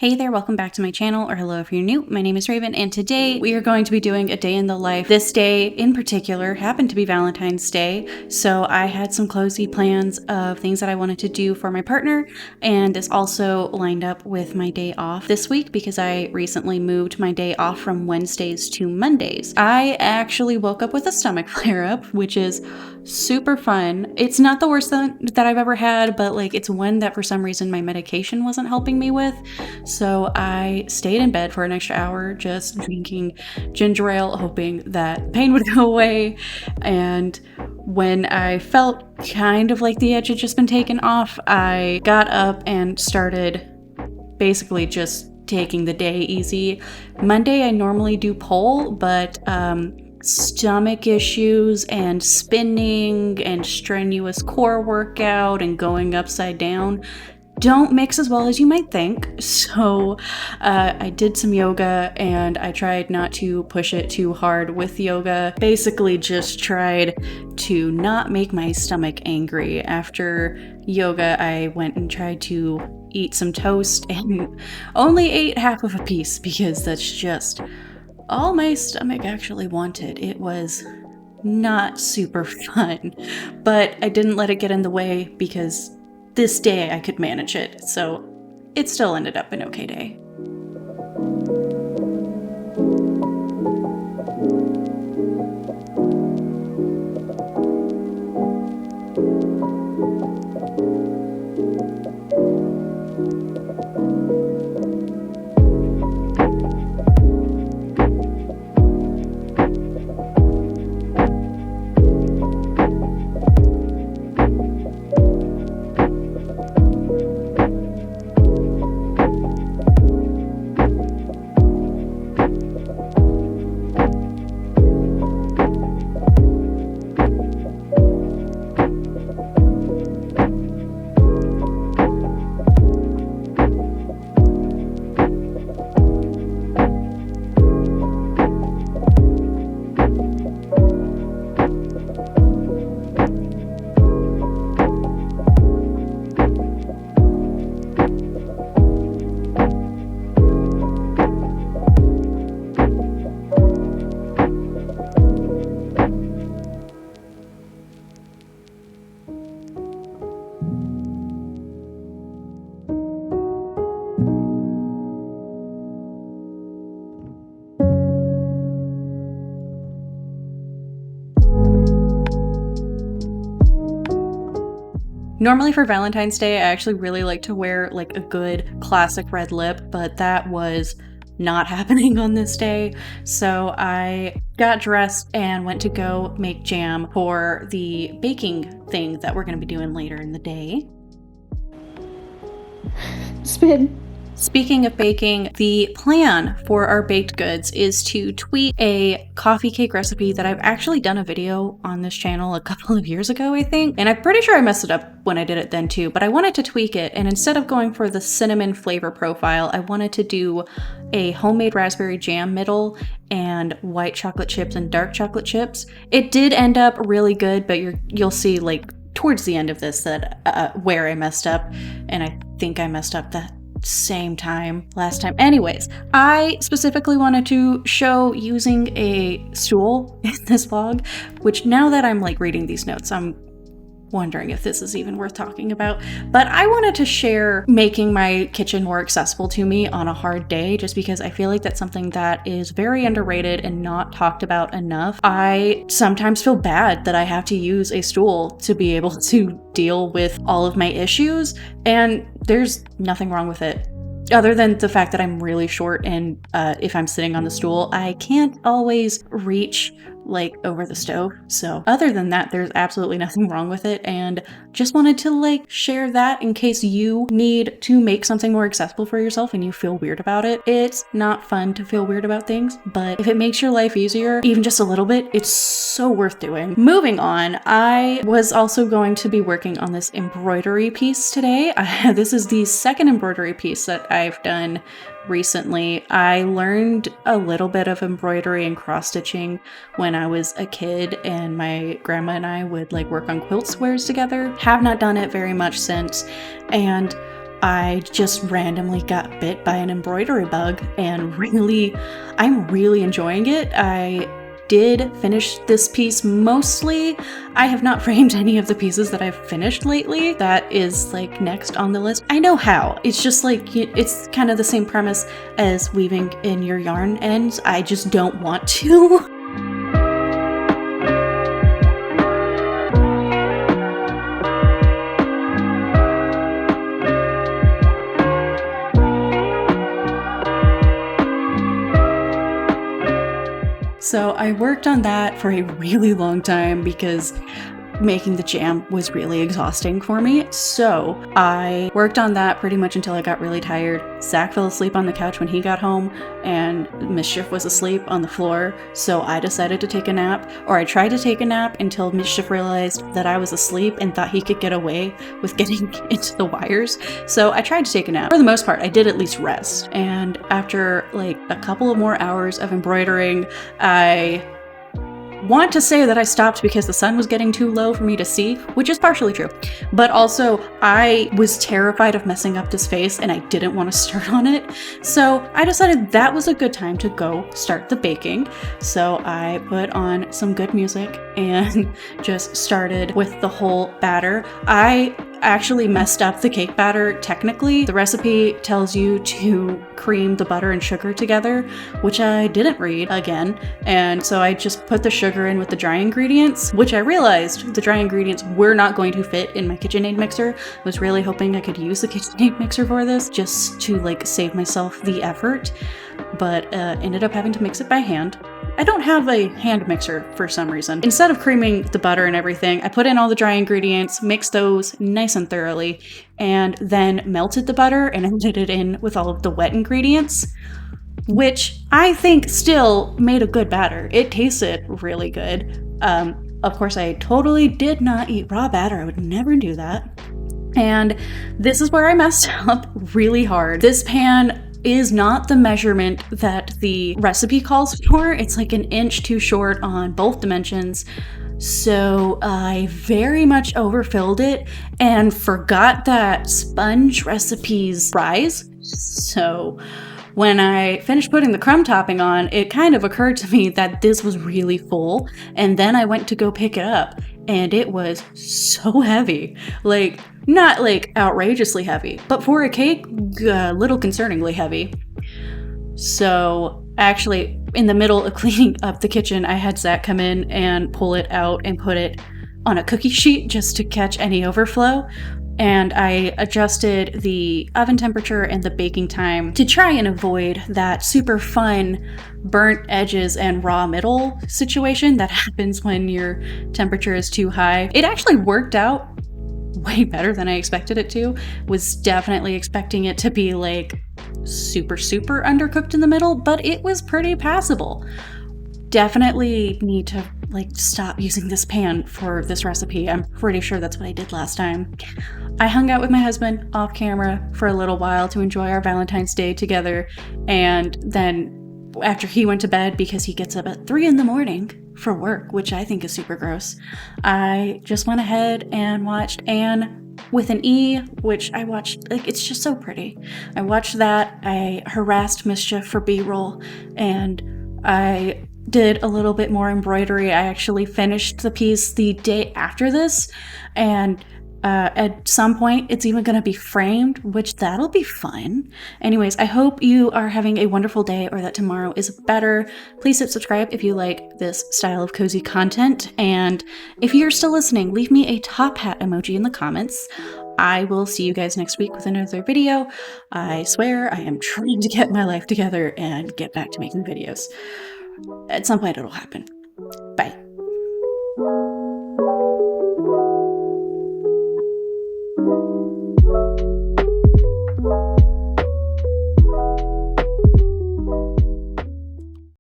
Hey there, welcome back to my channel, or hello if you're new. My name is Raven, and today we are going to be doing a day in the life. This day in particular happened to be Valentine's Day, so I had some cozy plans of things that I wanted to do for my partner, and this also lined up with my day off this week because I recently moved my day off from Wednesdays to Mondays. I actually woke up with a stomach flare-up, which is super fun. It's not the worst that I've ever had, but like it's one that for some reason my medication wasn't helping me with. So I stayed in bed for an extra hour just drinking ginger ale, hoping that pain would go away. And when I felt kind of like the edge had just been taken off, I got up and started basically just taking the day easy. Monday I normally do pole, but stomach issues and spinning and strenuous core workout and going upside down don't mix as well as you might think. So I did some yoga and I tried not to push it too hard with yoga. Basically just tried to not make my stomach angry. After yoga, I went and tried to eat some toast and only ate half of a piece because that's just all my stomach actually wanted. It was not super fun, but I didn't let it get in the way because this day I could manage it, so it still ended up an okay day. Normally for Valentine's Day, I actually really like to wear like a good classic red lip, but that was not happening on this day. So I got dressed and went to go make jam for the baking thing that we're going to be doing later in the day. Spin. Speaking of baking, the plan for our baked goods is to tweak a coffee cake recipe that I've actually done a video on this channel a couple of years ago, I think. And I'm pretty sure I messed it up when I did it then too, but I wanted to tweak it. And instead of going for the cinnamon flavor profile, I wanted to do a homemade raspberry jam middle and white chocolate chips and dark chocolate chips. It did end up really good, but you'll see like towards the end of this that where I messed up. And I think I messed up that same time last time. Anyways, I specifically wanted to show using a stool in this vlog, which now that I'm like reading these notes, I'm wondering if this is even worth talking about. But I wanted to share making my kitchen more accessible to me on a hard day, just because I feel like that's something that is very underrated and not talked about enough. I sometimes feel bad that I have to use a stool to be able to deal with all of my issues, and there's nothing wrong with it. Other than the fact that I'm really short and if I'm sitting on the stool, I can't always reach like over the stove. So other than that, there's absolutely nothing wrong with it, and just wanted to like share that in case you need to make something more accessible for yourself and you feel weird about it. It's not fun to feel weird about things, but if it makes your life easier, even just a little bit, it's so worth doing. Moving on, I was also going to be working on this embroidery piece today. This is the second embroidery piece that I've done recently. I learned a little bit of embroidery and cross stitching when I was a kid, and my grandma and I would like work on quilt squares together. Have not done it very much since, and I just randomly got bit by an embroidery bug, and I'm really enjoying it. I did finish this piece mostly. I have not framed any of the pieces that I've finished lately. That is like next on the list. I know how. It's just like, it's kind of the same premise as weaving in your yarn ends. I just don't want to. So I worked on that for a really long time because making the jam was really exhausting for me. So I worked on that pretty much until I got really tired. Zach fell asleep on the couch when he got home, and Mischief was asleep on the floor. So I decided to take a nap, or I tried to take a nap until Mischief realized that I was asleep and thought he could get away with getting into the wires. So I tried to take a nap. For the most part, I did at least rest. And after like a couple of more hours of embroidering, I want to say that I stopped because the sun was getting too low for me to see, which is partially true. But also, I was terrified of messing up this face and I didn't want to start on it. So I decided that was a good time to go start the baking. So I put on some good music and just started with the whole batter. I actually messed up the cake batter technically. The recipe tells you to cream the butter and sugar together, which I didn't read again. And so I just put the sugar in with the dry ingredients, which I realized the dry ingredients were not going to fit in my KitchenAid mixer. I was really hoping I could use the KitchenAid mixer for this just to like save myself the effort, but ended up having to mix it by hand. I don't have a hand mixer for some reason. Instead of creaming the butter and everything, I put in all the dry ingredients, mixed those nice and thoroughly, and then melted the butter and added it in with all of the wet ingredients, which I think still made a good batter. It tasted really good. Of course, I totally did not eat raw batter. I would never do that. And this is where I messed up really hard. This pan is not the measurement that the recipe calls for. It's like an inch too short on both dimensions. So I very much overfilled it and forgot that sponge recipes rise. So when I finished putting the crumb topping on, it kind of occurred to me that this was really full. And then I went to go pick it up and it was so heavy. Like, not like outrageously heavy, but for a cake, a little concerningly heavy. So actually, in the middle of cleaning up the kitchen, I had Zach come in and pull it out and put it on a cookie sheet just to catch any overflow. And I adjusted the oven temperature and the baking time to try and avoid that super fun burnt edges and raw middle situation that happens when your temperature is too high. It actually worked out way better than I expected it to. Was definitely expecting it to be like super undercooked in the middle, but it was pretty passable. Definitely need to like stop using this pan for this recipe. I'm pretty sure that's what I did last time. I hung out with my husband off camera for a little while to enjoy our Valentine's Day together, and then after he went to bed because he gets up at 3 a.m. for work, which I think is super gross, I just went ahead and watched Anne with an E, which I watched, like, it's just so pretty. I watched that, I harassed Mischief for B-roll, and I did a little bit more embroidery. I actually finished the piece the day after this, and at some point it's even going to be framed, which that'll be fun. Anyways, I hope you are having a wonderful day, or that tomorrow is better. Please hit subscribe if you like this style of cozy content, and if you're still listening, leave me a top hat emoji in the comments. I will see you guys next week with another video. I swear I am trying to get my life together and get back to making videos. At some point it'll happen. Bye.